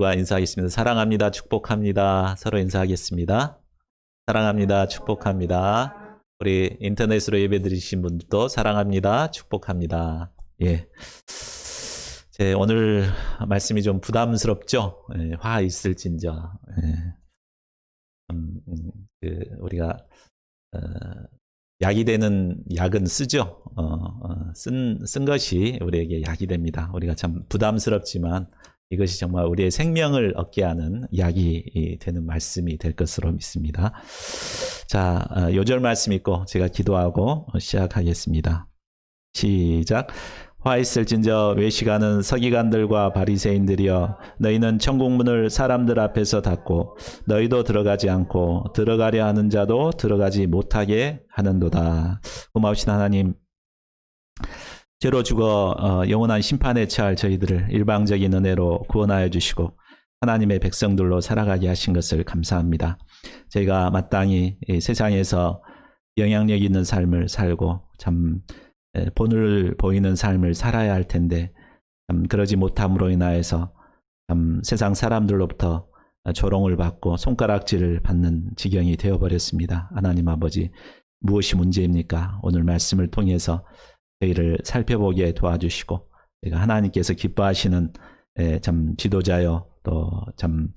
여러분들과 인사하겠습니다. 사랑합니다. 축복합니다. 서로 인사하겠습니다. 사랑합니다. 축복합니다. 우리 인터넷으로 예배드리신 분들도 사랑합니다. 축복합니다. 예. 오늘 말씀이 좀 부담스럽죠? 예, 화 있을진저. 예. 우리가 약이 되는 약은 쓰죠. 쓴 것이 우리에게 약이 됩니다. 우리가 참 부담스럽지만 이것이 정말 우리의 생명을 얻게 하는 약이 되는 말씀이 될 것으로 믿습니다. 자, 요절 말씀 읽고 제가 기도하고 시작하겠습니다. 시작. 화 있을진저 외식하는 서기관들과 바리새인들이여, 너희는 천국문을 사람들 앞에서 닫고 너희도 들어가지 않고 들어가려 하는 자도 들어가지 못하게 하는도다. 고마우신 하나님, 죄로 죽어 영원한 심판에 처할 저희들을 일방적인 은혜로 구원하여 주시고 하나님의 백성들로 살아가게 하신 것을 감사합니다. 저희가 마땅히 이 세상에서 영향력 있는 삶을 살고 참 본을 보이는 삶을 살아야 할 텐데 참 그러지 못함으로 인하여서 참 세상 사람들로부터 조롱을 받고 손가락질을 받는 지경이 되어버렸습니다. 하나님 아버지, 무엇이 문제입니까? 오늘 말씀을 통해서 저희를 살펴보게 도와주시고 저희가 하나님께서 기뻐하시는 참 지도자요 또 참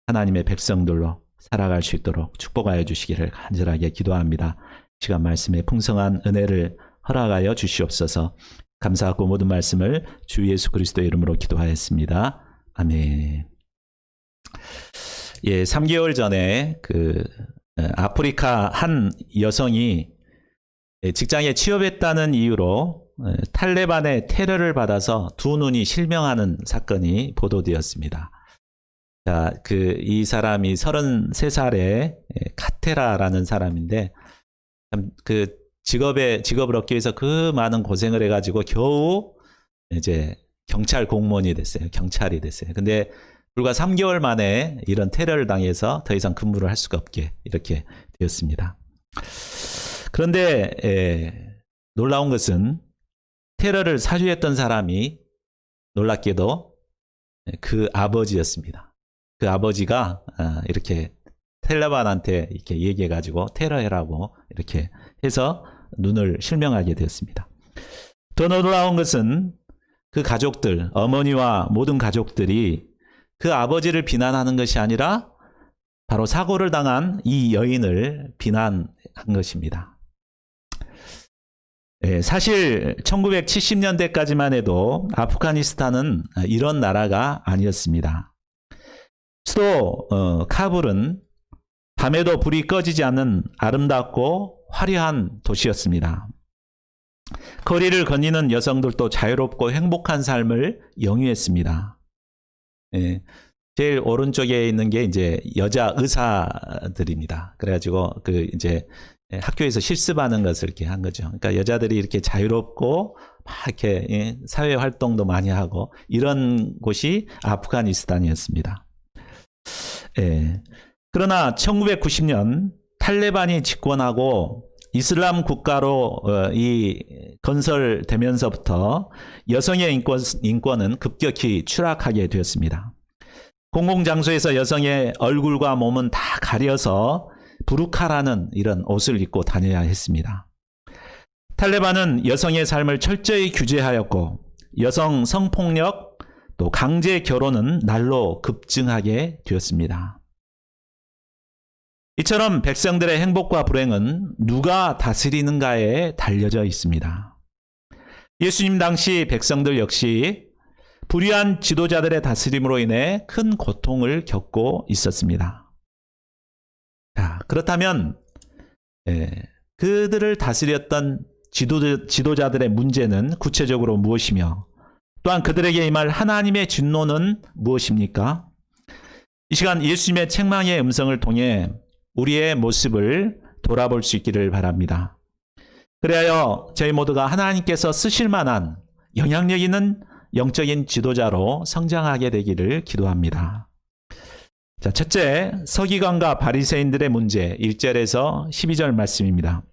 하나님의 백성들로 살아갈 수 있도록 축복하여 주시기를 간절하게 기도합니다. 시간 말씀에 풍성한 은혜를 허락하여 주시옵소서. 감사하고 모든 말씀을 주 예수 그리스도의 이름으로 기도하였습니다. 아멘. 예, 3개월 전에 아프리카 한 여성이 직장에 취업했다는 이유로 탈레반의 테러를 받아서 두 눈이 실명하는 사건이 보도되었습니다. 자, 이 사람이 33살의 카테라라는 사람인데 참 직업을 얻기 위해서 그 많은 고생을 해가지고 겨우 이제 경찰 공무원이 됐어요. 경찰이 됐어요. 근데 불과 3개월 만에 이런 테러를 당해서 더 이상 근무를 할 수가 없게 이렇게 되었습니다. 그런데 놀라운 것은 테러를 사주했던 사람이 놀랍게도 그 아버지였습니다. 그 아버지가 이렇게 탈레반한테 이렇게 얘기해가지고 테러해라고 이렇게 해서 눈을 실명하게 되었습니다. 더 놀라운 것은 그 가족들, 어머니와 모든 가족들이 그 아버지를 비난하는 것이 아니라 바로 사고를 당한 이 여인을 비난한 것입니다. 사실 1970년대까지만 해도 아프가니스탄은 이런 나라가 아니었습니다. 수도 카불은 밤에도 불이 꺼지지 않는 아름답고 화려한 도시였습니다. 거리를 거니는 여성들도 자유롭고 행복한 삶을 영위했습니다. 제일 오른쪽에 있는 게 이제 여자 의사들입니다. 그래가지고 이제 학교에서 실습하는 것을 이렇게 한 거죠. 그러니까 여자들이 이렇게 자유롭고 막 이렇게 사회 활동도 많이 하고 이런 곳이 아프가니스탄이었습니다. 그러나 1990년 탈레반이 집권하고 이슬람 국가로 건설되면서부터 여성의 인권은 급격히 추락하게 되었습니다. 공공장소에서 여성의 얼굴과 몸은 다 가려서 부르카라는 이런 옷을 입고 다녀야 했습니다. 탈레반은 여성의 삶을 철저히 규제하였고 여성 성폭력 또 강제 결혼은 날로 급증하게 되었습니다. 이처럼 백성들의 행복과 불행은 누가 다스리는가에 달려져 있습니다. 예수님 당시 백성들 역시 불의한 지도자들의 다스림으로 인해 큰 고통을 겪고 있었습니다. 자, 그렇다면 그들을 다스렸던 지도자들의 문제는 구체적으로 무엇이며 또한 그들에게 임할 하나님의 진노는 무엇입니까? 이 시간 예수님의 책망의 음성을 통해 우리의 모습을 돌아볼 수 있기를 바랍니다. 그래야 저희 모두가 하나님께서 쓰실 만한 영향력 있는 영적인 지도자로 성장하게 되기를 기도합니다. 자, 첫째, 서기관과 바리새인들의 문제 1절에서 12절 말씀입니다.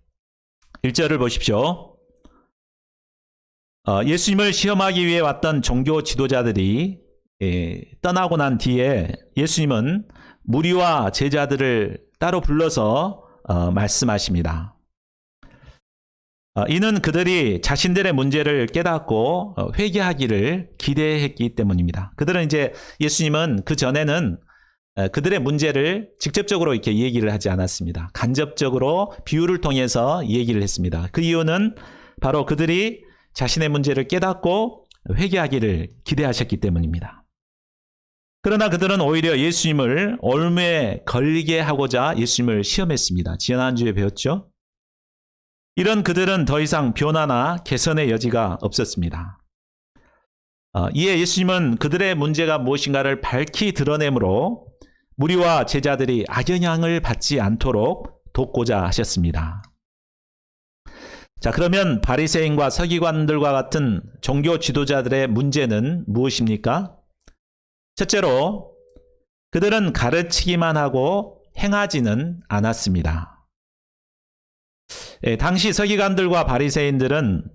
1절을 보십시오. 예수님을 시험하기 위해 왔던 종교 지도자들이 떠나고 난 뒤에 예수님은 무리와 제자들을 따로 불러서 말씀하십니다. 이는 그들이 자신들의 문제를 깨닫고 회개하기를 기대했기 때문입니다. 그들은 이제 예수님은 그 전에는 그들의 문제를 직접적으로 이렇게 얘기를 하지 않았습니다. 간접적으로 비유를 통해서 얘기를 했습니다. 그 이유는 바로 그들이 자신의 문제를 깨닫고 회개하기를 기대하셨기 때문입니다. 그러나 그들은 오히려 예수님을 올무에 걸리게 하고자 예수님을 시험했습니다. 지난주에 배웠죠? 이런 그들은 더 이상 변화나 개선의 여지가 없었습니다. 이에 예수님은 그들의 문제가 무엇인가를 밝히 드러내므로 무리와 제자들이 악영향을 받지 않도록 돕고자 하셨습니다. 자, 그러면 바리새인과 서기관들과 같은 종교 지도자들의 문제는 무엇입니까? 첫째로 그들은 가르치기만 하고 행하지는 않았습니다. 당시 서기관들과 바리새인들은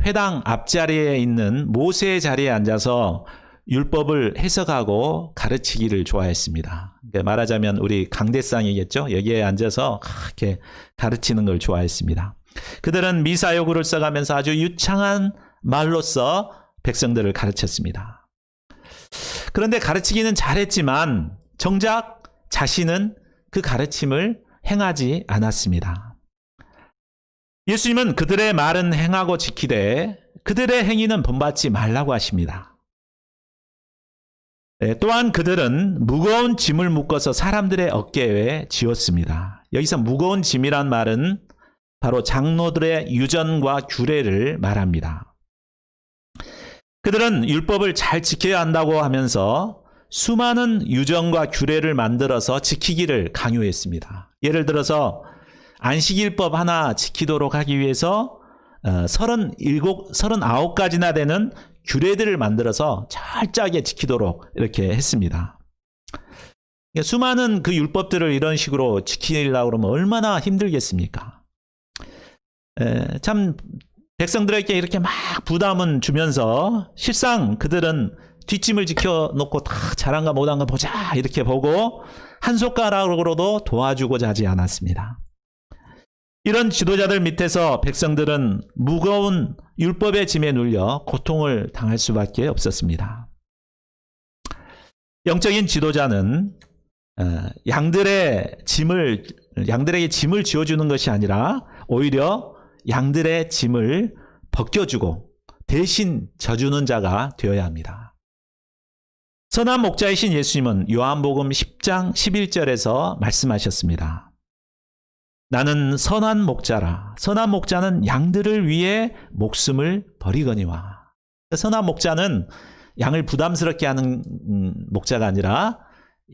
회당 앞자리에 있는 모세의 자리에 앉아서 율법을 해석하고 가르치기를 좋아했습니다. 말하자면 우리 강대상이겠죠. 여기에 앉아서 이렇게 가르치는 걸 좋아했습니다. 그들은 미사여구를 써가면서 아주 유창한 말로써 백성들을 가르쳤습니다. 그런데 가르치기는 잘했지만 정작 자신은 그 가르침을 행하지 않았습니다. 예수님은 그들의 말은 행하고 지키되 그들의 행위는 본받지 말라고 하십니다. 또한 그들은 무거운 짐을 묶어서 사람들의 어깨에 지었습니다. 여기서 무거운 짐이란 말은 바로 장로들의 유전과 규례를 말합니다. 그들은 율법을 잘 지켜야 한다고 하면서 수많은 유전과 규례를 만들어서 지키기를 강요했습니다. 예를 들어서 안식일법 하나 지키도록 하기 위해서 39가지나 되는 규례들을 만들어서 철저하게 지키도록 이렇게 했습니다. 수많은 그 율법들을 이런 식으로 지키려고 그러면 얼마나 힘들겠습니까? 참 백성들에게 이렇게 막 부담은 주면서 실상 그들은 뒷짐을 지켜놓고 다 잘한가 못한가 보자 이렇게 보고 한 손가락으로도 도와주고자 하지 않았습니다. 이런 지도자들 밑에서 백성들은 무거운 율법의 짐에 눌려 고통을 당할 수밖에 없었습니다. 영적인 지도자는 양들에게 짐을 지어주는 것이 아니라 오히려 양들의 짐을 벗겨주고 대신 져주는 자가 되어야 합니다. 선한 목자이신 예수님은 요한복음 10장 11절에서 말씀하셨습니다. 나는 선한 목자라. 선한 목자는 양들을 위해 목숨을 버리거니와. 선한 목자는 양을 부담스럽게 하는 목자가 아니라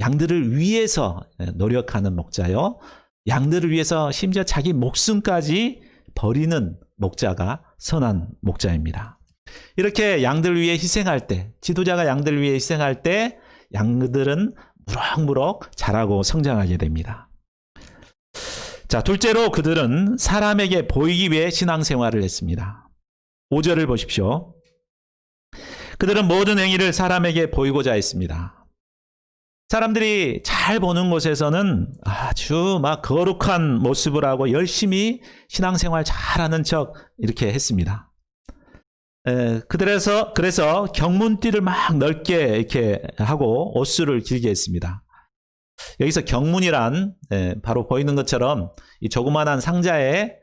양들을 위해서 노력하는 목자요. 양들을 위해서 심지어 자기 목숨까지 버리는 목자가 선한 목자입니다. 이렇게 양들을 위해 희생할 때, 지도자가 양들을 위해 희생할 때 양들은 무럭무럭 자라고 성장하게 됩니다. 자, 둘째로 그들은 사람에게 보이기 위해 신앙생활을 했습니다. 5절을 보십시오. 그들은 모든 행위를 사람에게 보이고자 했습니다. 사람들이 잘 보는 곳에서는 아주 막 거룩한 모습을 하고 열심히 신앙생활 잘하는 척 이렇게 했습니다. 그래서 경문띠를 막 넓게 이렇게 하고 옷수를 길게 했습니다. 여기서 경문이란 바로 보이는 것처럼 이 조그만한 상자에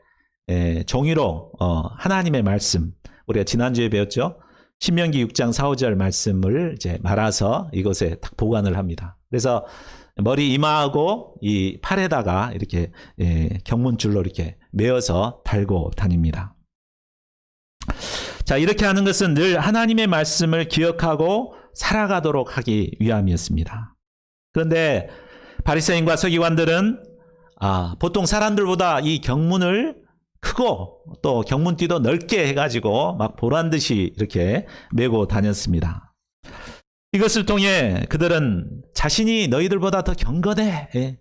종이로 하나님의 말씀, 우리가 지난주에 배웠죠. 신명기 6장 4, 5절 말씀을 이제 말아서 이것에 딱 보관을 합니다. 그래서 머리 이마하고 이 팔에다가 이렇게 경문줄로 이렇게 메어서 달고 다닙니다. 자, 이렇게 하는 것은 늘 하나님의 말씀을 기억하고 살아가도록 하기 위함이었습니다. 그런데 바리새인과 서기관들은 보통 사람들보다 이 경문을 크고 또 경문띠도 넓게 해가지고 막 보란듯이 이렇게 메고 다녔습니다. 이것을 통해 그들은 자신이 너희들보다 더 경건해,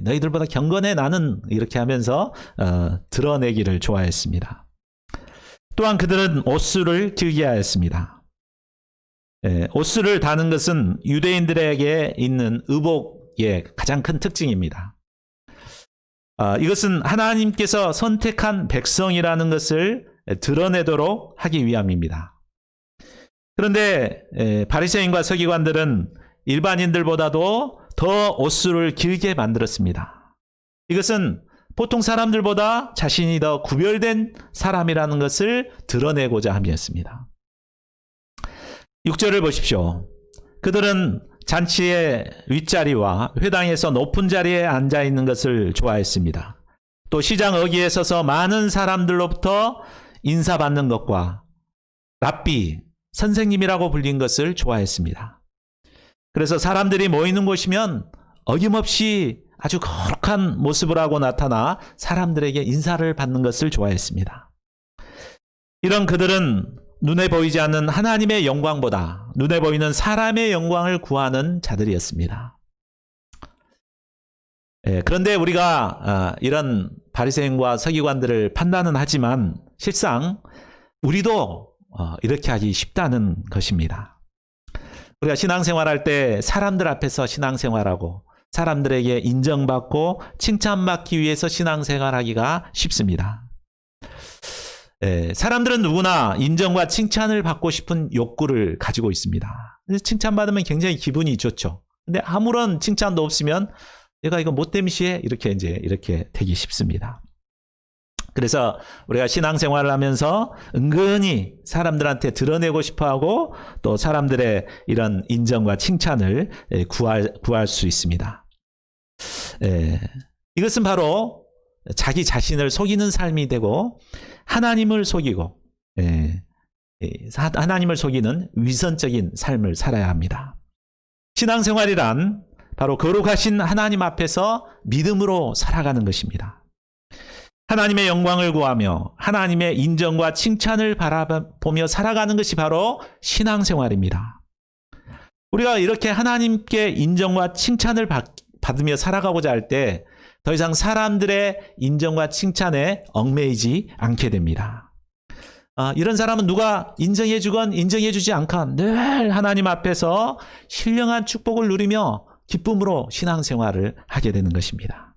너희들보다 경건해 나는 이렇게 하면서 드러내기를 좋아했습니다. 또한 그들은 옷수를 길게 하였습니다. 옷수를 다는 것은 유대인들에게 있는 의복의 가장 큰 특징입니다. 이것은 하나님께서 선택한 백성이라는 것을 드러내도록 하기 위함입니다. 그런데 바리새인과 서기관들은 일반인들보다도 더 옷수를 길게 만들었습니다. 이것은 보통 사람들보다 자신이 더 구별된 사람이라는 것을 드러내고자 함이었습니다. 6절을 보십시오. 그들은 잔치의 윗자리와 회당에서 높은 자리에 앉아 있는 것을 좋아했습니다. 또 시장 어귀에 서서 많은 사람들로부터 인사받는 것과 랍비, 선생님이라고 불린 것을 좋아했습니다. 그래서 사람들이 모이는 곳이면 어김없이 아주 거룩한 모습을 하고 나타나 사람들에게 인사를 받는 것을 좋아했습니다. 이런 그들은 눈에 보이지 않는 하나님의 영광보다 눈에 보이는 사람의 영광을 구하는 자들이었습니다. 그런데 우리가 이런 바리새인과 서기관들을 판단은 하지만 실상 우리도 이렇게 하기 쉽다는 것입니다. 우리가 신앙생활할 때 사람들 앞에서 신앙생활하고 사람들에게 인정받고 칭찬받기 위해서 신앙생활하기가 쉽습니다. 사람들은 누구나 인정과 칭찬을 받고 싶은 욕구를 가지고 있습니다. 칭찬받으면 굉장히 기분이 좋죠. 근데 아무런 칭찬도 없으면 내가 이거 못됨시해 이렇게 되기 쉽습니다. 그래서 우리가 신앙생활을 하면서 은근히 사람들한테 드러내고 싶어하고 또 사람들의 이런 인정과 칭찬을 구할 수 있습니다. 이것은 바로 자기 자신을 속이는 삶이 되고 하나님을 속이고 하나님을 속이는 위선적인 삶을 살아야 합니다. 신앙생활이란 바로 거룩하신 하나님 앞에서 믿음으로 살아가는 것입니다. 하나님의 영광을 구하며 하나님의 인정과 칭찬을 바라보며 살아가는 것이 바로 신앙생활입니다. 우리가 이렇게 하나님께 인정과 칭찬을 받으며 살아가고자 할 때 더 이상 사람들의 인정과 칭찬에 얽매이지 않게 됩니다. 이런 사람은 누가 인정해주건 인정해주지 않건 늘 하나님 앞에서 신령한 축복을 누리며 기쁨으로 신앙생활을 하게 되는 것입니다.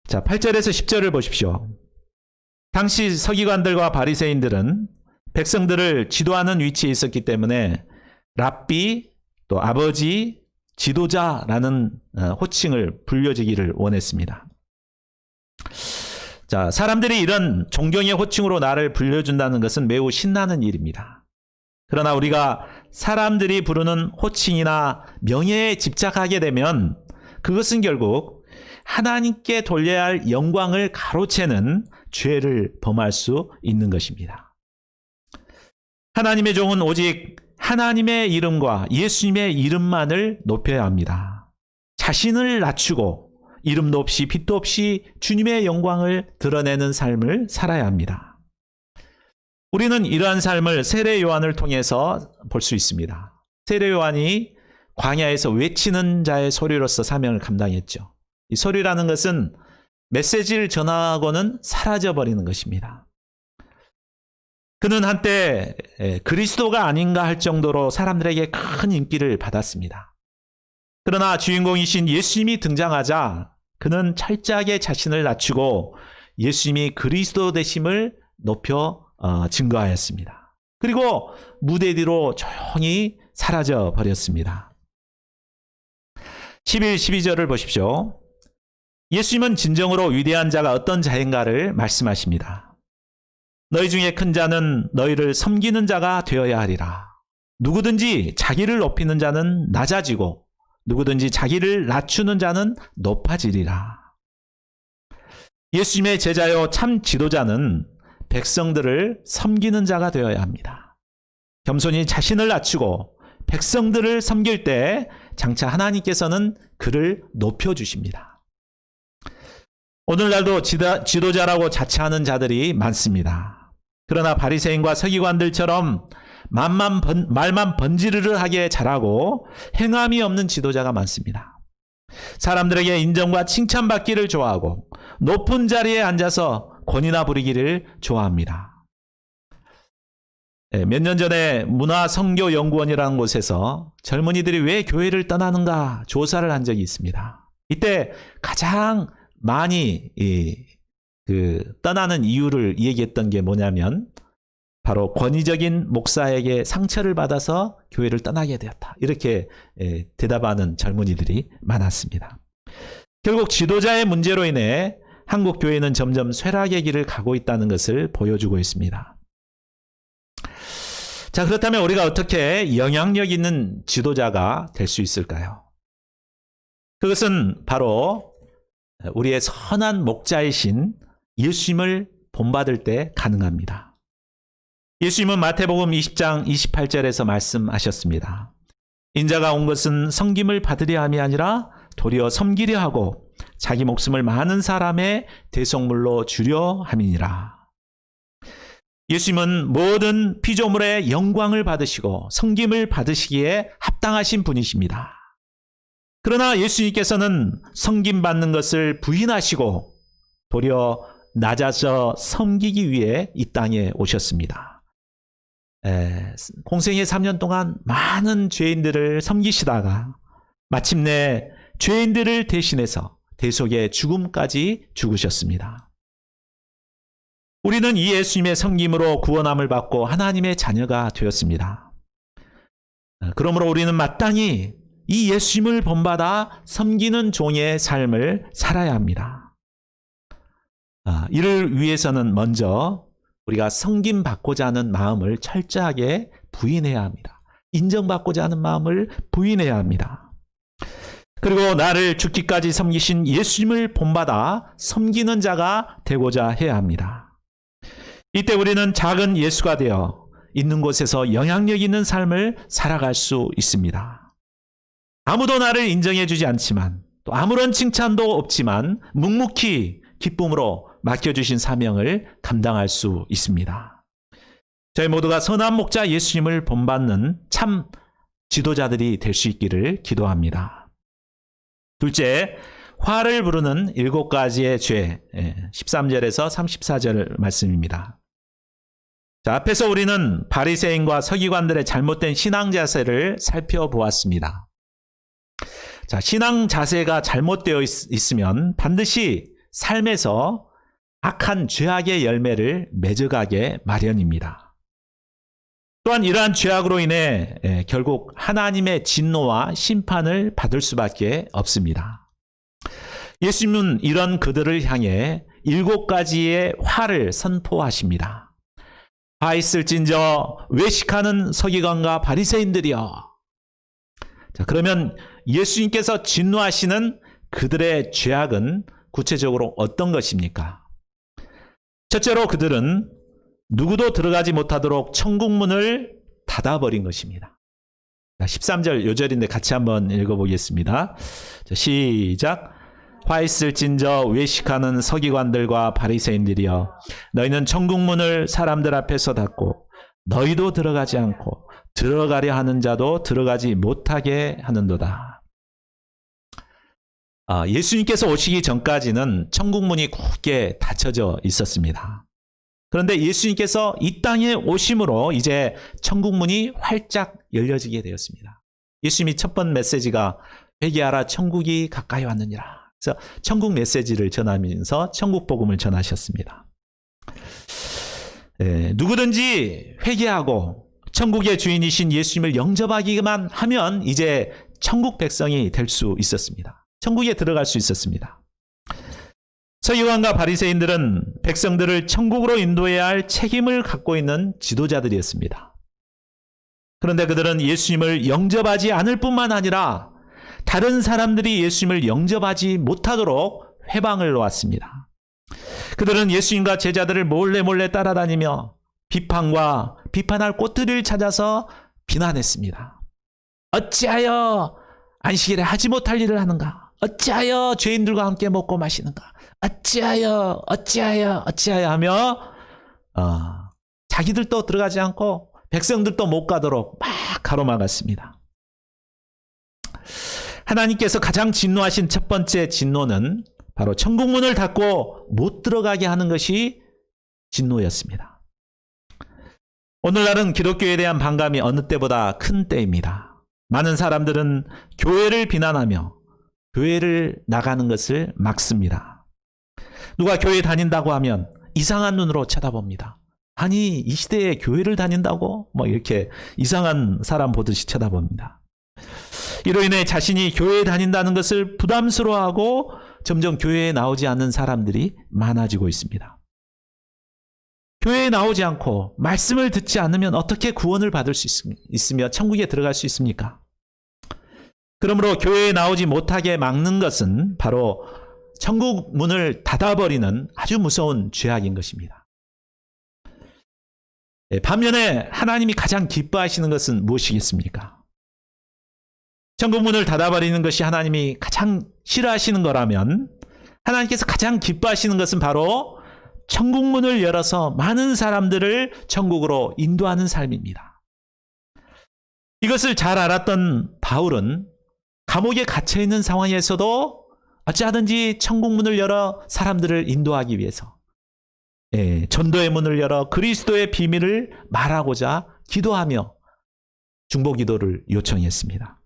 자, 8절에서 10절을 보십시오. 당시 서기관들과 바리새인들은 백성들을 지도하는 위치에 있었기 때문에 랍비, 또 아버지, 지도자라는 호칭을 불려지기를 원했습니다. 자, 사람들이 이런 존경의 호칭으로 나를 불려준다는 것은 매우 신나는 일입니다. 그러나 우리가 사람들이 부르는 호칭이나 명예에 집착하게 되면 그것은 결국 하나님께 돌려야 할 영광을 가로채는 죄를 범할 수 있는 것입니다. 하나님의 종은 오직 하나님의 이름과 예수님의 이름만을 높여야 합니다. 자신을 낮추고 이름도 없이 빛도 없이 주님의 영광을 드러내는 삶을 살아야 합니다. 우리는 이러한 삶을 세례 요한을 통해서 볼 수 있습니다. 세례 요한이 광야에서 외치는 자의 소리로서 사명을 감당했죠. 이 소리라는 것은 메시지를 전하고는 사라져버리는 것입니다. 그는 한때 그리스도가 아닌가 할 정도로 사람들에게 큰 인기를 받았습니다. 그러나 주인공이신 예수님이 등장하자 그는 철저하게 자신을 낮추고 예수님이 그리스도 되심을 높여 증거하였습니다. 그리고 무대 뒤로 조용히 사라져 버렸습니다. 11, 12절을 보십시오. 예수님은 진정으로 위대한 자가 어떤 자인가를 말씀하십니다. 너희 중에 큰 자는 너희를 섬기는 자가 되어야 하리라. 누구든지 자기를 높이는 자는 낮아지고 누구든지 자기를 낮추는 자는 높아지리라. 예수님의 제자요 참 지도자는 백성들을 섬기는 자가 되어야 합니다. 겸손히 자신을 낮추고 백성들을 섬길 때 장차 하나님께서는 그를 높여주십니다. 오늘날도 지도자라고 자처하는 자들이 많습니다. 그러나 바리새인과 서기관들처럼 말만 번지르르하게 잘하고 행함이 없는 지도자가 많습니다. 사람들에게 인정과 칭찬받기를 좋아하고 높은 자리에 앉아서 권위나 부리기를 좋아합니다. 몇 년 전에 문화선교연구원이라는 곳에서 젊은이들이 왜 교회를 떠나는가 조사를 한 적이 있습니다. 이때 가장 많이 떠나는 이유를 얘기했던 게 뭐냐면 바로 권위적인 목사에게 상처를 받아서 교회를 떠나게 되었다. 이렇게 대답하는 젊은이들이 많았습니다. 결국 지도자의 문제로 인해 한국 교회는 점점 쇠락의 길을 가고 있다는 것을 보여주고 있습니다. 자, 그렇다면 우리가 어떻게 영향력 있는 지도자가 될 수 있을까요? 그것은 바로 우리의 선한 목자이신 예수님을 본받을 때 가능합니다. 예수님은 마태복음 20장 28절에서 말씀하셨습니다. 인자가 온 것은 섬김을 받으려 함이 아니라 도리어 섬기려 하고 자기 목숨을 많은 사람의 대속물로 주려 함이니라. 예수님은 모든 피조물의 영광을 받으시고 섬김을 받으시기에 합당하신 분이십니다. 그러나 예수님께서는 섬김받는 것을 부인하시고 도리어 낮아져 섬기기 위해 이 땅에 오셨습니다. 공생의 3년 동안 많은 죄인들을 섬기시다가 마침내 죄인들을 대신해서 대속의 죽음까지 죽으셨습니다. 우리는 이 예수님의 섬김으로 구원함을 받고 하나님의 자녀가 되었습니다. 그러므로 우리는 마땅히 이 예수님을 본받아 섬기는 종의 삶을 살아야 합니다. 이를 위해서는 먼저 우리가 섬김받고자 하는 마음을 철저하게 부인해야 합니다. 인정받고자 하는 마음을 부인해야 합니다. 그리고 나를 죽기까지 섬기신 예수님을 본받아 섬기는 자가 되고자 해야 합니다. 이때 우리는 작은 예수가 되어 있는 곳에서 영향력 있는 삶을 살아갈 수 있습니다. 아무도 나를 인정해 주지 않지만 또 아무런 칭찬도 없지만 묵묵히 기쁨으로 맡겨주신 사명을 감당할 수 있습니다. 저희 모두가 선한 목자 예수님을 본받는 참 지도자들이 될 수 있기를 기도합니다. 둘째, 화를 부르는 7가지의 죄, 13절에서 34절 말씀입니다. 자, 앞에서 우리는 바리새인과 서기관들의 잘못된 신앙 자세를 살펴보았습니다. 자, 신앙 자세가 잘못되어 있으면 반드시 삶에서 악한 죄악의 열매를 맺어가게 마련입니다. 또한 이러한 죄악으로 인해 결국 하나님의 진노와 심판을 받을 수밖에 없습니다. 예수님은 이런 그들을 향해 7가지의 화를 선포하십니다. 화 있을진저 외식하는 서기관과 바리새인들이여. 자, 그러면 예수님께서 진노하시는 그들의 죄악은 구체적으로 어떤 것입니까? 첫째로 그들은 누구도 들어가지 못하도록 천국문을 닫아버린 것입니다. 13절 요절인데 같이 한번 읽어보겠습니다. 자, 시작. 화 있을진저 외식하는 서기관들과 바리새인들이여, 너희는 천국문을 사람들 앞에서 닫고 너희도 들어가지 않고 들어가려 하는 자도 들어가지 못하게 하는도다. 예수님께서 오시기 전까지는 천국문이 굳게 닫혀져 있었습니다. 그런데 예수님께서 이 땅에 오심으로 이제 천국문이 활짝 열려지게 되었습니다. 예수님이 첫 번 메시지가 회개하라 천국이 가까이 왔느니라. 그래서 천국 메시지를 전하면서 천국 복음을 전하셨습니다. 누구든지 회개하고 천국의 주인이신 예수님을 영접하기만 하면 이제 천국 백성이 될 수 있었습니다. 천국에 들어갈 수 있었습니다. 서기관과 바리새인들은 백성들을 천국으로 인도해야 할 책임을 갖고 있는 지도자들이었습니다. 그런데 그들은 예수님을 영접하지 않을 뿐만 아니라 다른 사람들이 예수님을 영접하지 못하도록 회방을 놓았습니다. 그들은 예수님과 제자들을 몰래 따라다니며 비판과 비판할 꽃들을 찾아서 비난했습니다. 어찌하여 안식일에 하지 못할 일을 하는가? 어찌하여 죄인들과 함께 먹고 마시는가? 어찌하여 하며 자기들도 들어가지 않고 백성들도 못 가도록 막 가로막았습니다. 하나님께서 가장 진노하신 첫 번째 진노는 바로 천국문을 닫고 못 들어가게 하는 것이 진노였습니다. 오늘날은 기독교에 대한 반감이 어느 때보다 큰 때입니다. 많은 사람들은 교회를 비난하며 교회를 나가는 것을 막습니다. 누가 교회 다닌다고 하면 이상한 눈으로 쳐다봅니다. 아니, 이 시대에 교회를 다닌다고? 뭐 이렇게 이상한 사람 보듯이 쳐다봅니다. 이로 인해 자신이 교회에 다닌다는 것을 부담스러워하고 점점 교회에 나오지 않는 사람들이 많아지고 있습니다. 교회에 나오지 않고 말씀을 듣지 않으면 어떻게 구원을 받을 수 있으며 천국에 들어갈 수 있습니까? 그러므로 교회에 나오지 못하게 막는 것은 바로 천국 문을 닫아버리는 아주 무서운 죄악인 것입니다. 반면에 하나님이 가장 기뻐하시는 것은 무엇이겠습니까? 천국 문을 닫아버리는 것이 하나님이 가장 싫어하시는 거라면 하나님께서 가장 기뻐하시는 것은 바로 천국 문을 열어서 많은 사람들을 천국으로 인도하는 삶입니다. 이것을 잘 알았던 바울은 감옥에 갇혀 있는 상황에서도 어찌하든지 천국 문을 열어 사람들을 인도하기 위해서 전도의 문을 열어 그리스도의 비밀을 말하고자 기도하며 중보 기도를 요청했습니다.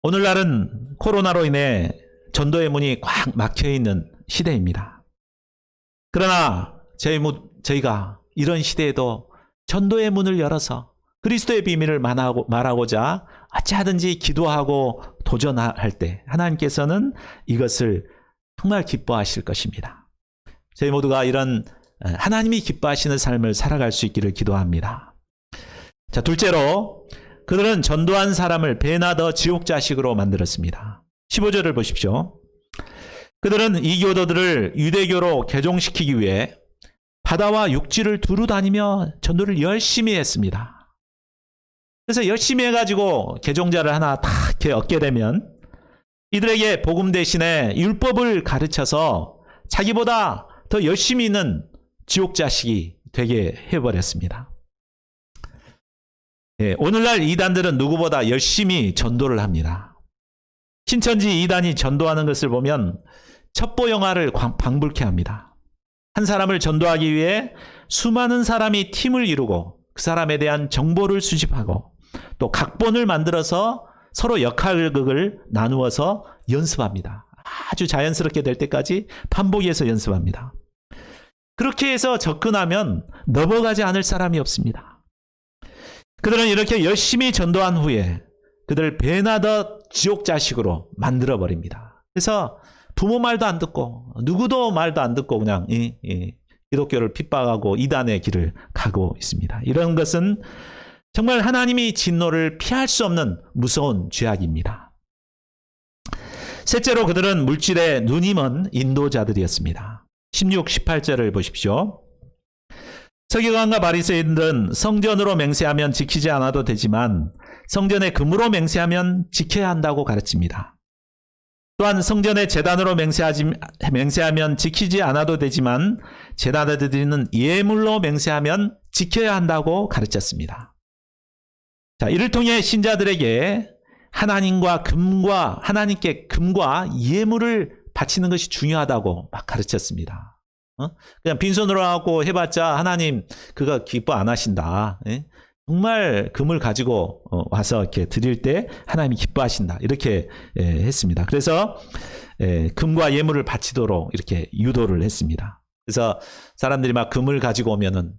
오늘날은 코로나로 인해 전도의 문이 꽉 막혀 있는 시대입니다. 그러나 저희가 이런 시대에도 전도의 문을 열어서 그리스도의 비밀을 말하고자 어찌하든지 기도하고 도전할 때 하나님께서는 이것을 정말 기뻐하실 것입니다. 저희 모두가 이런 하나님이 기뻐하시는 삶을 살아갈 수 있기를 기도합니다. 자, 둘째로 그들은 전도한 사람을 배나 더 지옥 자식으로 만들었습니다. 15절을 보십시오. 그들은 이교도들을 유대교로 개종시키기 위해 바다와 육지를 두루 다니며 전도를 열심히 했습니다. 그래서 열심히 해가지고 개종자를 하나 다 이렇게 얻게 되면 이들에게 복음 대신에 율법을 가르쳐서 자기보다 더 열심히 있는 지옥 자식이 되게 해버렸습니다. 오늘날 이단들은 누구보다 열심히 전도를 합니다. 신천지 이단이 전도하는 것을 보면 첩보 영화를 방불케 합니다. 한 사람을 전도하기 위해 수많은 사람이 팀을 이루고 그 사람에 대한 정보를 수집하고 또 각본을 만들어서 서로 역할극을 나누어서 연습합니다. 아주 자연스럽게 될 때까지 반복해서 연습합니다. 그렇게 해서 접근하면 넘어가지 않을 사람이 없습니다. 그들은 이렇게 열심히 전도한 후에 그들을 배나 더 지옥 자식으로 만들어버립니다. 그래서 부모 말도 안 듣고 누구도 말도 안 듣고 그냥 기독교를 핍박하고 이단의 길을 가고 있습니다. 이런 것은 정말 하나님이 진노를 피할 수 없는 무서운 죄악입니다. 셋째로 그들은 물질에 눈이 먼 인도자들이었습니다. 16, 18절을 보십시오. 서기관과 바리새인들은 성전으로 맹세하면 지키지 않아도 되지만 성전에 금으로 맹세하면 지켜야 한다고 가르칩니다. 또한 성전에 제단으로 맹세하면 지키지 않아도 되지만 제단에 드리는 예물로 맹세하면 지켜야 한다고 가르쳤습니다. 자, 이를 통해 신자들에게 하나님께 금과 예물을 바치는 것이 중요하다고 막 가르쳤습니다. 그냥 빈손으로 하고 해봤자 하나님 그거 기뻐 안 하신다. 정말 금을 가지고 와서 이렇게 드릴 때 하나님이 기뻐하신다. 이렇게 했습니다. 그래서 금과 예물을 바치도록 이렇게 유도를 했습니다. 그래서 사람들이 막 금을 가지고 오면은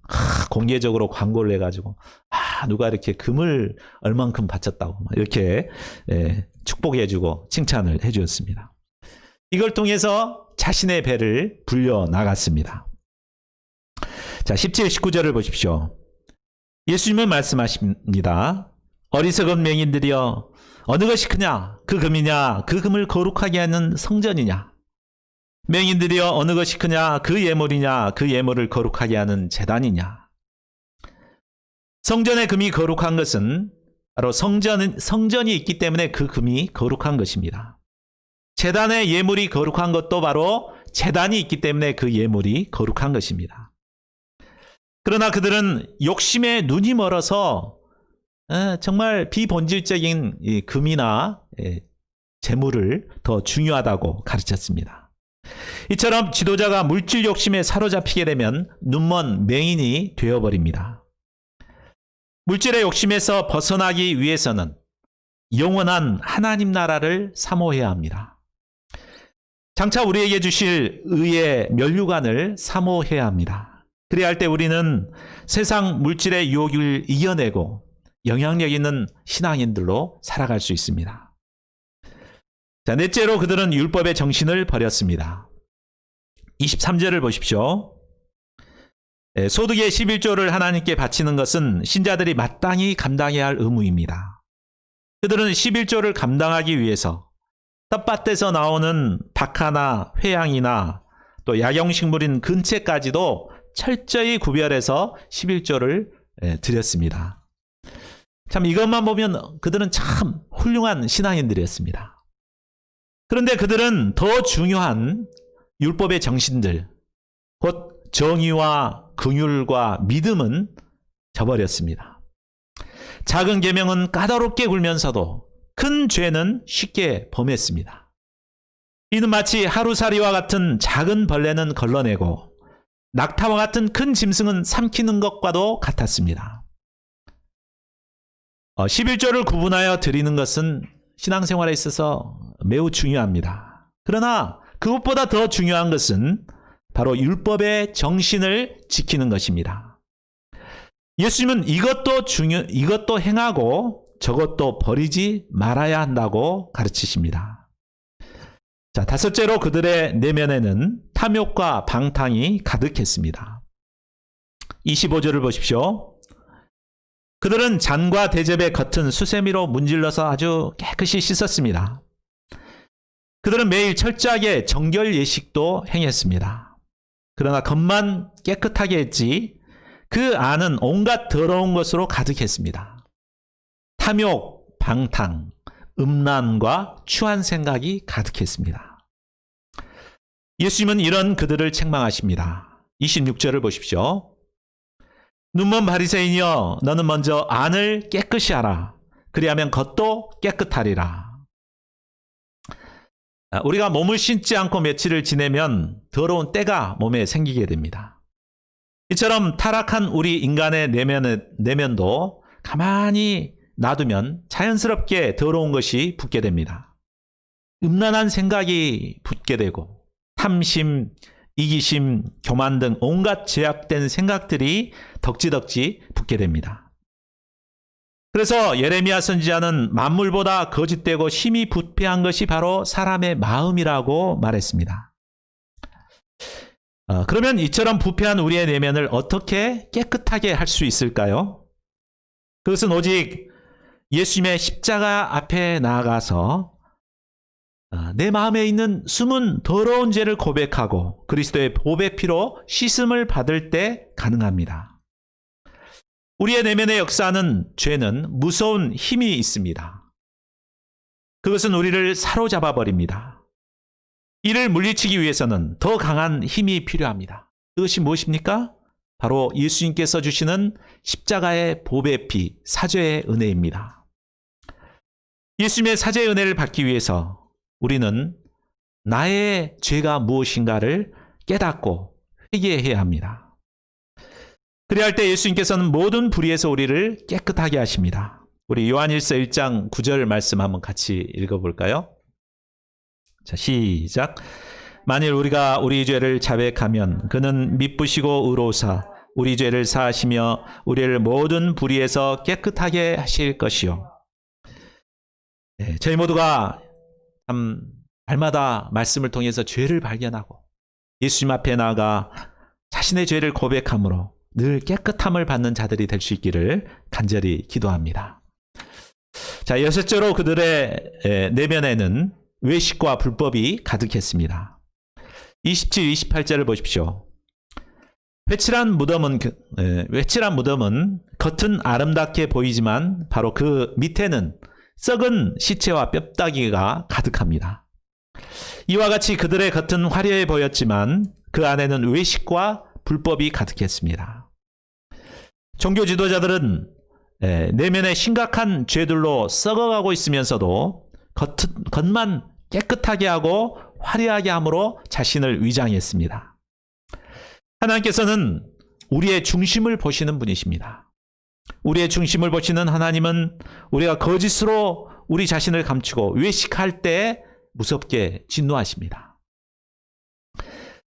공개적으로 광고를 해가지고 누가 이렇게 금을 얼만큼 바쳤다고 이렇게 축복해주고 칭찬을 해주었습니다. 이걸 통해서 자신의 배를 불려 나갔습니다. 자, 17, 19절을 보십시오. 예수님은 말씀하십니다. 어리석은 맹인들이여 어느 것이 크냐? 그 금이냐? 그 금을 거룩하게 하는 성전이냐? 맹인들이여 어느 것이 크냐? 그 예물이냐? 그 예물을 거룩하게 하는 제단이냐? 성전의 금이 거룩한 것은 바로 성전이 있기 때문에 그 금이 거룩한 것입니다. 제단의 예물이 거룩한 것도 바로 제단이 있기 때문에 그 예물이 거룩한 것입니다. 그러나 그들은 욕심에 눈이 멀어서 정말 비본질적인 금이나 재물을 더 중요하다고 가르쳤습니다. 이처럼 지도자가 물질 욕심에 사로잡히게 되면 눈먼 맹인이 되어버립니다. 물질의 욕심에서 벗어나기 위해서는 영원한 하나님 나라를 사모해야 합니다. 장차 우리에게 주실 의의 면류관을 사모해야 합니다. 그래야 할 때 우리는 세상 물질의 유혹을 이겨내고 영향력 있는 신앙인들로 살아갈 수 있습니다. 자, 넷째로 그들은 율법의 정신을 버렸습니다. 23절을 보십시오. 소득의 11조를 하나님께 바치는 것은 신자들이 마땅히 감당해야 할 의무입니다. 그들은 11조를 감당하기 위해서 텃밭에서 나오는 박하나 회양이나 또 약용식물인 근채까지도 철저히 구별해서 11조를 드렸습니다. 참 이것만 보면 그들은 참 훌륭한 신앙인들이었습니다. 그런데 그들은 더 중요한 율법의 정신들, 곧 정의와 긍휼과 믿음은 저버렸습니다. 작은 계명은 까다롭게 굴면서도 큰 죄는 쉽게 범했습니다. 이는 마치 하루살이와 같은 작은 벌레는 걸러내고 낙타와 같은 큰 짐승은 삼키는 것과도 같았습니다. 11조를 구분하여 드리는 것은 신앙생활에 있어서 매우 중요합니다. 그러나 그것보다 더 중요한 것은 바로 율법의 정신을 지키는 것입니다. 예수님은 이것도 행하고 저것도 버리지 말아야 한다고 가르치십니다. 자, 다섯째로 그들의 내면에는 탐욕과 방탕이 가득했습니다. 25절을 보십시오. 그들은 잔과 대접의 겉은 수세미로 문질러서 아주 깨끗이 씻었습니다. 그들은 매일 철저하게 정결 예식도 행했습니다. 그러나 겉만 깨끗하게 했지 그 안은 온갖 더러운 것으로 가득했습니다. 탐욕, 방탕, 음란과 추한 생각이 가득했습니다. 예수님은 이런 그들을 책망하십니다. 26절을 보십시오. 눈먼 바리새인이여, 너는 먼저 안을 깨끗이 하라. 그리하면 겉도 깨끗하리라. 우리가 몸을 씻지 않고 며칠을 지내면 더러운 때가 몸에 생기게 됩니다. 이처럼 타락한 우리 인간의 내면도 가만히 놔두면 자연스럽게 더러운 것이 붙게 됩니다. 음란한 생각이 붙게 되고 탐심, 이기심, 교만 등 온갖 제약된 생각들이 덕지덕지 붙게 됩니다. 그래서 예레미야 선지자는 만물보다 거짓되고 힘이 부패한 것이 바로 사람의 마음이라고 말했습니다. 그러면 이처럼 부패한 우리의 내면을 어떻게 깨끗하게 할 수 있을까요? 그것은 오직 예수님의 십자가 앞에 나아가서 내 마음에 있는 숨은 더러운 죄를 고백하고 그리스도의 보배 피로 씻음을 받을 때 가능합니다. 우리의 내면에 역사하는 죄는 무서운 힘이 있습니다. 그것은 우리를 사로잡아 버립니다. 이를 물리치기 위해서는 더 강한 힘이 필요합니다. 그것이 무엇입니까? 바로 예수님께서 주시는 십자가의 보배 피, 사죄의 은혜입니다. 예수님의 사죄의 은혜를 받기 위해서 우리는 나의 죄가 무엇인가를 깨닫고 회개해야 합니다. 그래야 할 때 예수님께서는 모든 불의에서 우리를 깨끗하게 하십니다. 우리 요한일서 1장 9절 말씀 한번 같이 읽어볼까요? 자, 시작. 만일 우리가 우리 죄를 자백하면 그는 미쁘시고 의로우사 우리 죄를 사하시며 우리를 모든 불의에서 깨끗하게 하실 것이요. 네, 저희 모두가 참 날마다 말씀을 통해서 죄를 발견하고 예수님 앞에 나아가 자신의 죄를 고백함으로 늘 깨끗함을 받는 자들이 될 수 있기를 간절히 기도합니다. 자, 여섯째로 그들의 내면에는 외식과 불법이 가득했습니다. 27, 28절을 보십시오. 회칠한 무덤은 겉은 아름답게 보이지만 바로 그 밑에는 썩은 시체와 뼈다귀가 가득합니다. 이와 같이 그들의 겉은 화려해 보였지만 그 안에는 외식과 불법이 가득했습니다. 종교 지도자들은 내면에 심각한 죄들로 썩어가고 있으면서도 겉만 깨끗하게 하고 화려하게 함으로 자신을 위장했습니다. 하나님께서는 우리의 중심을 보시는 분이십니다. 우리의 중심을 보시는 하나님은 우리가 거짓으로 우리 자신을 감추고 외식할 때 무섭게 진노하십니다.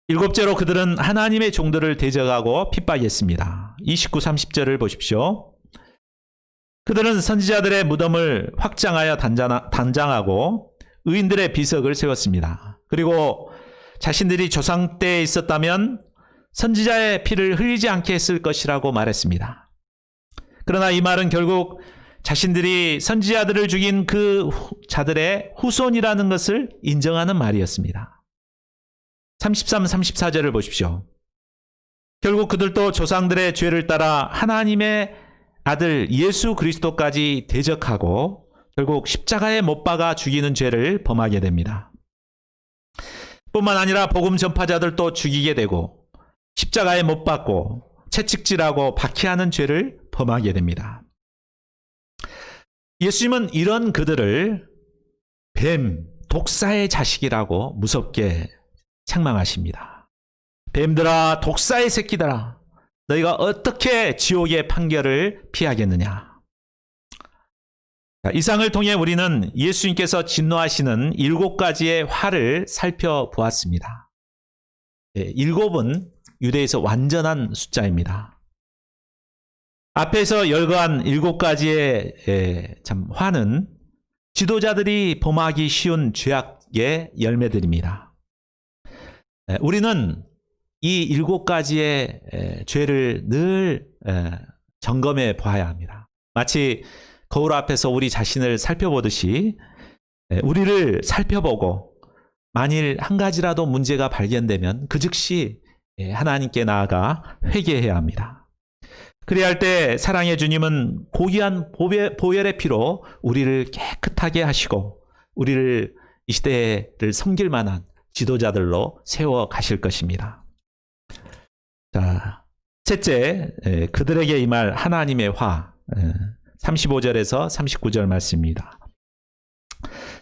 7째로 그들은 하나님의 종들을 대적하고 핍박했습니다. 29, 30절을 보십시오. 그들은 선지자들의 무덤을 확장하여 단장하고 의인들의 비석을 세웠습니다. 그리고 자신들이 조상 때에 있었다면 선지자의 피를 흘리지 않게 했을 것이라고 말했습니다. 그러나 이 말은 결국 자신들이 선지자들을 죽인 그 자들의 후손이라는 것을 인정하는 말이었습니다. 33, 34절을 보십시오. 결국 그들도 조상들의 죄를 따라 하나님의 아들 예수 그리스도까지 대적하고 결국 십자가에 못 박아 죽이는 죄를 범하게 됩니다. 뿐만 아니라 복음 전파자들도 죽이게 되고 십자가에 못 박고 채찍질하고 박해하는 죄를 범하게 됩니다. 예수님은 이런 그들을 뱀, 독사의 자식이라고 무섭게 책망하십니다. 뱀들아, 독사의 새끼들아, 너희가 어떻게 지옥의 판결을 피하겠느냐. 이상을 통해 우리는 예수님께서 진노하시는 7가지의 화를 살펴보았습니다. 7은 유대에서 완전한 숫자입니다. 앞에서 열거한 7가지의 참 화는 지도자들이 범하기 쉬운 죄악의 열매들입니다. 우리는 이 7가지의 죄를 늘 점검해 봐야 합니다. 마치 거울 앞에서 우리 자신을 살펴보듯이 우리를 살펴보고 만일 한 가지라도 문제가 발견되면 그 즉시 하나님께 나아가 회개해야 합니다. 그래야 할 때 사랑의 주님은 고귀한 보혈의 피로 우리를 깨끗하게 하시고 우리를 이 시대를 섬길 만한 지도자들로 세워 가실 것입니다. 자, 셋째, 그들에게 임할 하나님의 화, 35절에서 39절 말씀입니다.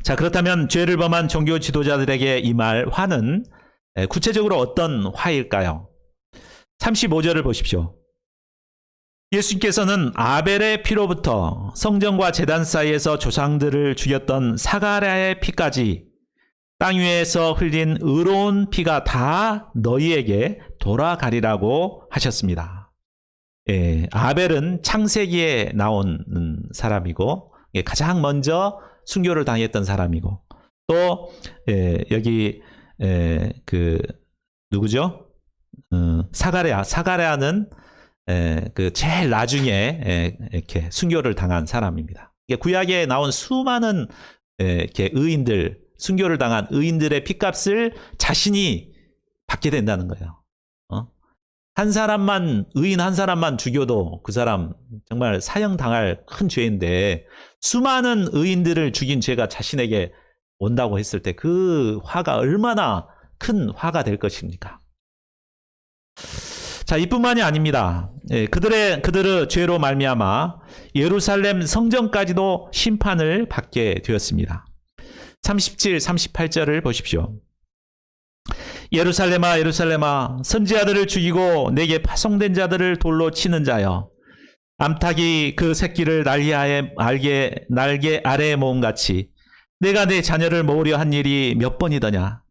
자, 그렇다면 죄를 범한 종교 지도자들에게 임할 화는 구체적으로 어떤 화일까요? 35절을 보십시오. 예수님께서는 아벨의 피로부터 성전과 제단 사이에서 조상들을 죽였던 사가랴의 피까지 땅 위에서 흘린 의로운 피가 다 너희에게 돌아가리라고 하셨습니다. 아벨은 창세기에 나온 사람이고 가장 먼저 순교를 당했던 사람이고 또 여기 누구죠? 사가랴는 그 제일 나중에 이렇게 순교를 당한 사람입니다. 구약에 나온 수많은 이렇게 의인들, 순교를 당한 의인들의 핏값을 자신이 받게 된다는 거예요. 한 사람만, 의인 한 사람만 죽여도 그 사람 정말 사형당할 큰 죄인데 수많은 의인들을 죽인 죄가 자신에게 온다고 했을 때 그 화가 얼마나 큰 화가 될 것입니까? 자, 이뿐만이 아닙니다. 그들의 죄로 말미암아 예루살렘 성전까지도 심판을 받게 되었습니다. 37, 38절을 보십시오. 예루살렘아, 예루살렘아, 선지자들을 죽이고 내게 파송된 자들을 돌로 치는 자여, 암탉이 그 새끼를 날개 아래에 모음같이 내가 내 자녀를 모으려 한 일이 몇 번이더냐.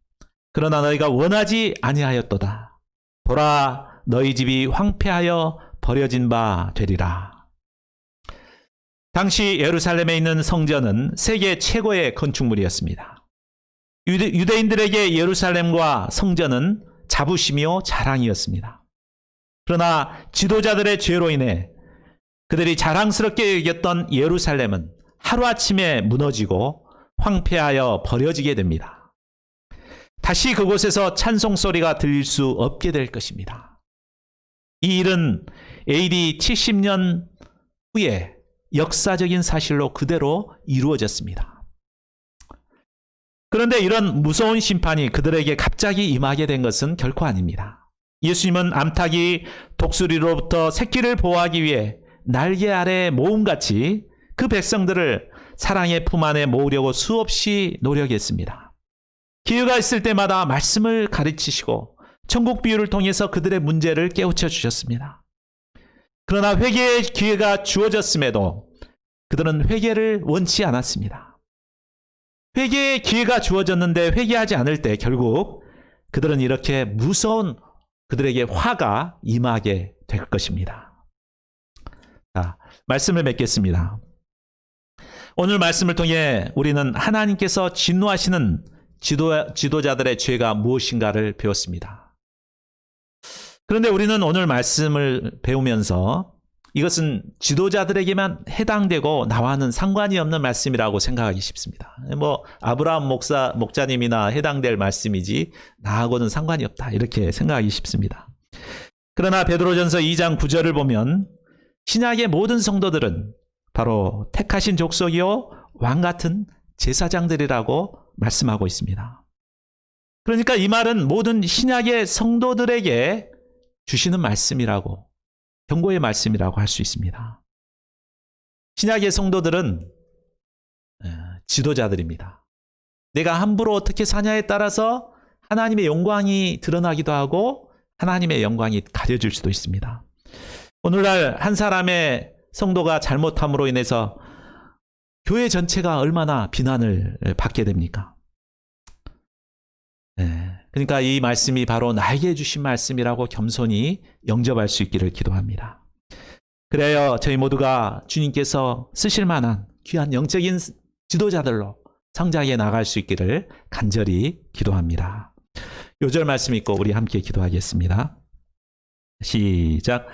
그러나 너희가 원하지 아니하였도다. 보라, 너희 집이 황폐하여 버려진 바 되리라. 당시 예루살렘에 있는 성전은 세계 최고의 건축물이었습니다. 유대인들에게 예루살렘과 성전은 자부심이요 자랑이었습니다. 그러나 지도자들의 죄로 인해 그들이 자랑스럽게 여겼던 예루살렘은 하루아침에 무너지고 황폐하여 버려지게 됩니다. 다시 그곳에서 찬송 소리가 들릴 수 없게 될 것입니다. 이 일은 AD 70년 후에 역사적인 사실로 그대로 이루어졌습니다. 그런데 이런 무서운 심판이 그들에게 갑자기 임하게 된 것은 결코 아닙니다. 예수님은 암탉이 독수리로부터 새끼를 보호하기 위해 날개 아래 모음같이 그 백성들을 사랑의 품 안에 모으려고 수없이 노력했습니다. 기회가 있을 때마다 말씀을 가르치시고 천국 비유를 통해서 그들의 문제를 깨우쳐 주셨습니다. 그러나 회개의 기회가 주어졌음에도 그들은 회개를 원치 않았습니다. 회개의 기회가 주어졌는데 회개하지 않을 때 결국 그들은 이렇게 무서운 그들에게 화가 임하게 될 것입니다. 자, 말씀을 맺겠습니다. 오늘 말씀을 통해 우리는 하나님께서 진노하시는 지도자들의 죄가 무엇인가를 배웠습니다. 그런데 우리는 오늘 말씀을 배우면서 이것은 지도자들에게만 해당되고 나와는 상관이 없는 말씀이라고 생각하기 쉽습니다. 아브라함 목자님이나 해당될 말씀이지 나하고는 상관이 없다 이렇게 생각하기 쉽습니다. 그러나 베드로전서 2장 9절을 보면 신약의 모든 성도들은 바로 택하신 족속이요 왕 같은 제사장들이라고 말씀하고 있습니다. 그러니까 이 말은 모든 신약의 성도들에게 주시는 말씀이라고, 경고의 말씀이라고 할 수 있습니다. 신약의 성도들은 지도자들입니다. 내가 함부로 어떻게 사냐에 따라서 하나님의 영광이 드러나기도 하고 하나님의 영광이 가려질 수도 있습니다. 오늘날 한 사람의 성도가 잘못함으로 인해서 교회 전체가 얼마나 비난을 받게 됩니까? 그러니까 이 말씀이 바로 나에게 주신 말씀이라고 겸손히 영접할 수 있기를 기도합니다. 그래야 저희 모두가 주님께서 쓰실 만한 귀한 영적인 지도자들로 성장해 나갈 수 있기를 간절히 기도합니다. 요절 말씀 읽고 우리 함께 기도하겠습니다. 시작.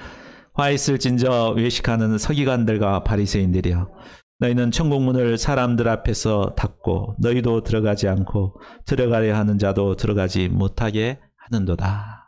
화 있을진저 외식하는 서기관들과 바리새인들이여, 너희는 천국문을 사람들 앞에서 닫고 너희도 들어가지 않고 들어가려 하는 자도 들어가지 못하게 하는도다.